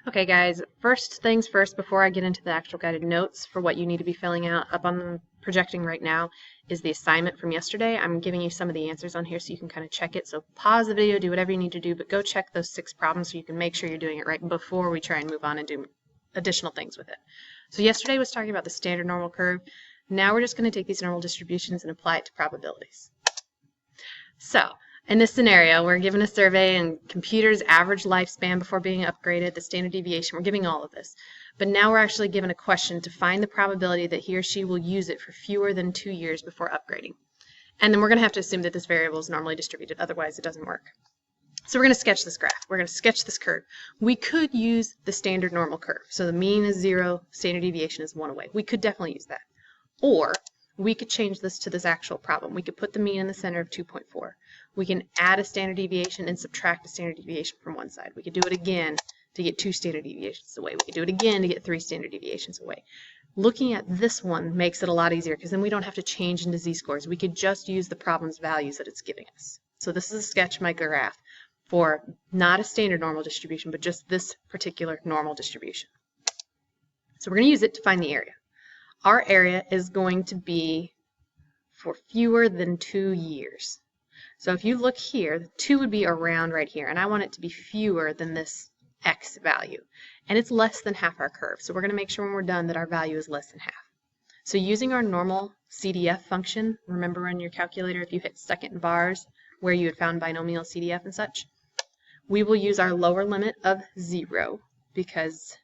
Okay guys, first things first, before I get into the actual guided notes for what you need to be filling out, up on the projecting right now is the assignment from yesterday. I'm giving you some of the answers on here so you can kind of check it. So pause the video, do whatever you need to do, but go check those 6 problems so you can make sure you're doing it right before we try and move on and do additional things with it. So yesterday was talking about the standard normal curve. Now we're just going to take these normal distributions and apply it to probabilities. So in this scenario, we're given a survey and computers' average lifespan before being upgraded, the standard deviation, we're giving all of this. But now we're actually given a question to find the probability that he or she will use it for fewer than 2 years before upgrading. And then we're going to have to assume that this variable is normally distributed, otherwise it doesn't work. So we're going to sketch this graph. We're going to sketch this curve. We could use the standard normal curve. So the mean is 0, standard deviation is 1 away. We could definitely use that. Or we could change this to this actual problem. We could put the mean in the center of 2.4. We can add a standard deviation and subtract a standard deviation from one side. We could do it again to get 2 standard deviations away. We could do it again to get 3 standard deviations away. Looking at this one makes it a lot easier because then we don't have to change into z-scores. We could just use the problem's values that it's giving us. So this is a sketch of my graph for not a standard normal distribution, but just this particular normal distribution. So we're going to use it to find the area. Our area is going to be for fewer than 2 years. So if you look here, the 2 would be around right here, and I want it to be fewer than this x value. And it's less than half our curve, so we're going to make sure when we're done that our value is less than half. So using our normal CDF function, remember on your calculator if you hit second in bars where you had found binomial CDF and such, we will use our lower limit of 0 because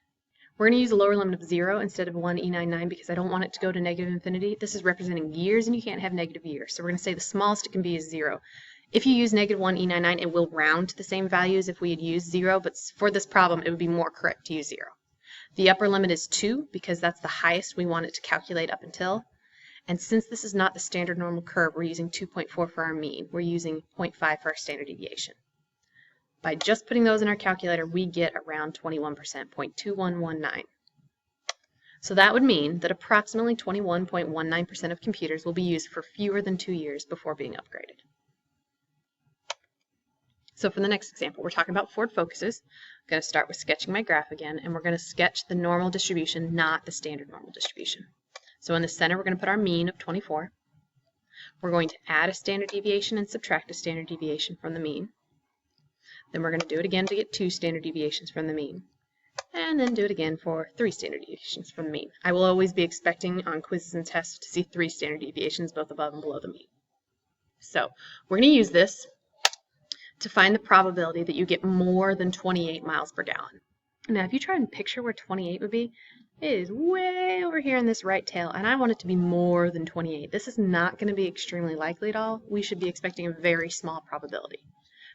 we're going to use a lower limit of 0 instead of 1e99 because I don't want it to go to negative infinity. This is representing years and you can't have negative years. So we're going to say the smallest it can be is 0. If you use negative 1e99, it will round to the same values if we had used 0, but for this problem, it would be more correct to use 0. The upper limit is 2 because that's the highest we want it to calculate up until. And since this is not the standard normal curve, we're using 2.4 for our mean. We're using 0.5 for our standard deviation. By just putting those in our calculator, we get around 21%, 0.2119. So that would mean that approximately 21.19% of computers will be used for fewer than 2 years before being upgraded. So for the next example, we're talking about Ford Focuses. I'm going to start with sketching my graph again, and we're going to sketch the normal distribution, not the standard normal distribution. So in the center, we're going to put our mean of 24. We're going to add a standard deviation and subtract a standard deviation from the mean. Then we're going to do it again to get 2 standard deviations from the mean. And then do it again for 3 standard deviations from the mean. I will always be expecting on quizzes and tests to see 3 standard deviations both above and below the mean. So we're going to use this to find the probability that you get more than 28 miles per gallon. Now if you try and picture where 28 would be, it is way over here in this right tail, and I want it to be more than 28. This is not going to be extremely likely at all. We should be expecting a very small probability.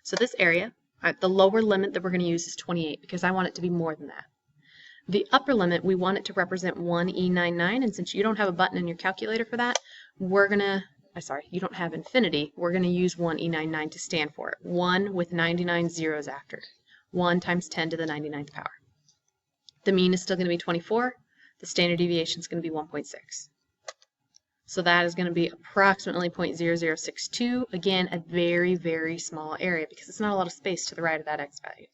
So this area, the lower limit that we're going to use is 28 because I want it to be more than that. The upper limit, we want it to represent 1e99, and since you don't have a button in your calculator for that, we're going to, you don't have infinity, we're going to use 1e99 to stand for it. 1 with 99 zeros after. 1 times 10 to the 99th power. The mean is still going to be 24. The standard deviation is going to be 1.6. So that is going to be approximately 0.0062. Again, a very, very small area because it's not a lot of space to the right of that x value.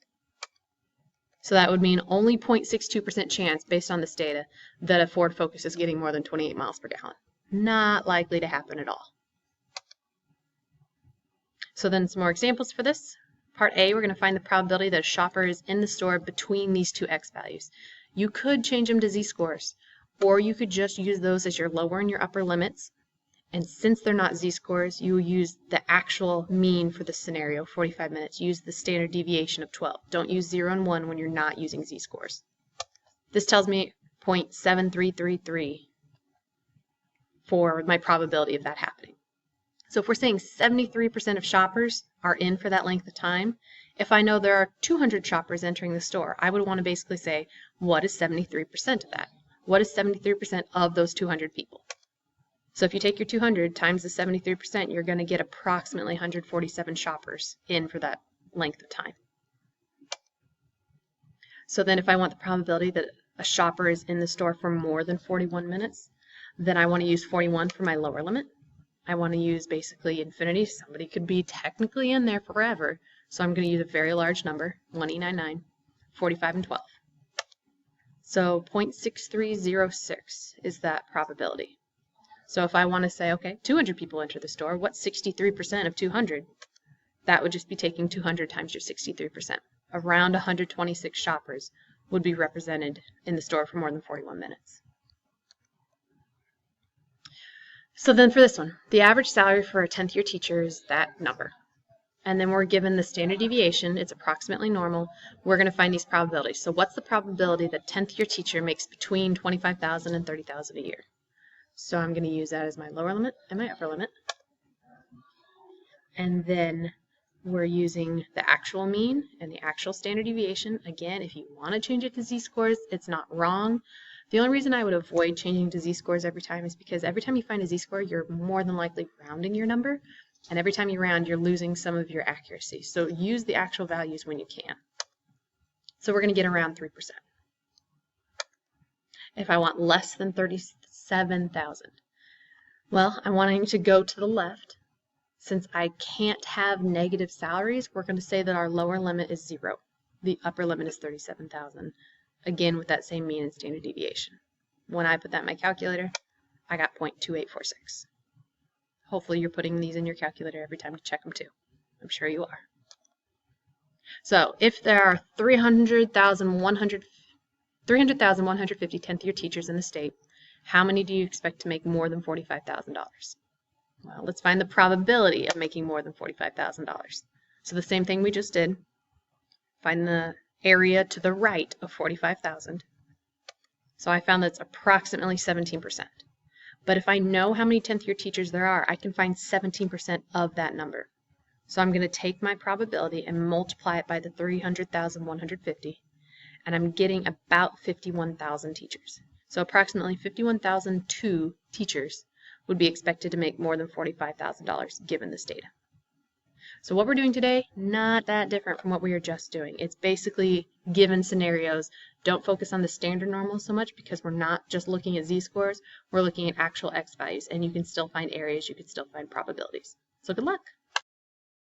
So that would mean only 0.62% chance based on this data that a Ford Focus is getting more than 28 miles per gallon. Not likely to happen at all. So then some more examples for this. Part A, we're going to find the probability that a shopper is in the store between these 2 x values. You could change them to z-scores, or you could just use those as your lower and your upper limits. And since they're not z-scores, you use the actual mean for this scenario, 45 minutes. Use the standard deviation of 12. Don't use 0 and 1 when you're not using z-scores. This tells me 0.7333 for my probability of that happening. So if we're saying 73% of shoppers are in for that length of time, if I know there are 200 shoppers entering the store, I would want to basically say, what is 73% of that? What is 73% of those 200 people? So if you take your 200 times the 73%, you're going to get approximately 147 shoppers in for that length of time. So then if I want the probability that a shopper is in the store for more than 41 minutes, then I want to use 41 for my lower limit. I want to use basically infinity. Somebody could be technically in there forever. So I'm going to use a very large number, 1e99, 45, and 12. So 0.6306 is that probability. So if I want to say, okay, 200 people enter the store, what's 63% of 200? That would just be taking 200 times your 63%. Around 126 shoppers would be represented in the store for more than 41 minutes. So then for this one, the average salary for a 10th year teacher is that number. And then we're given the standard deviation, it's approximately normal. We're going to find these probabilities. So what's the probability that 10th year teacher makes between $25,000 and $30,000 a year? So I'm going to use that as my lower limit and my upper limit. And then we're using the actual mean and the actual standard deviation. Again, if you want to change it to z-scores, it's not wrong. The only reason I would avoid changing to z-scores every time is because every time you find a z-score, you're more than likely rounding your number. And every time you round, you're losing some of your accuracy. So use the actual values when you can. So we're going to get around 3%. If I want less than 37,000, well, I'm wanting to go to the left. Since I can't have negative salaries, we're going to say that our lower limit is 0. The upper limit is 37,000. Again, with that same mean and standard deviation. When I put that in my calculator, I got 0.2846. Hopefully you're putting these in your calculator every time you check them too. I'm sure you are. So if there are 300,150 10th year teachers in the state, how many do you expect to make more than $45,000? Well, let's find the probability of making more than $45,000. So the same thing we just did. Find the area to the right of 45,000. So I found that's approximately 17%. But if I know how many 10th year teachers there are, I can find 17% of that number. So I'm going to take my probability and multiply it by the 300,150, and I'm getting about 51,000 teachers. So approximately 51,002 teachers would be expected to make more than $45,000 given this data. So what we're doing today, not that different from what we were just doing. It's basically given scenarios. Don't focus on the standard normal so much because we're not just looking at z-scores, we're looking at actual x values, and you can still find areas, you can still find probabilities. So good luck.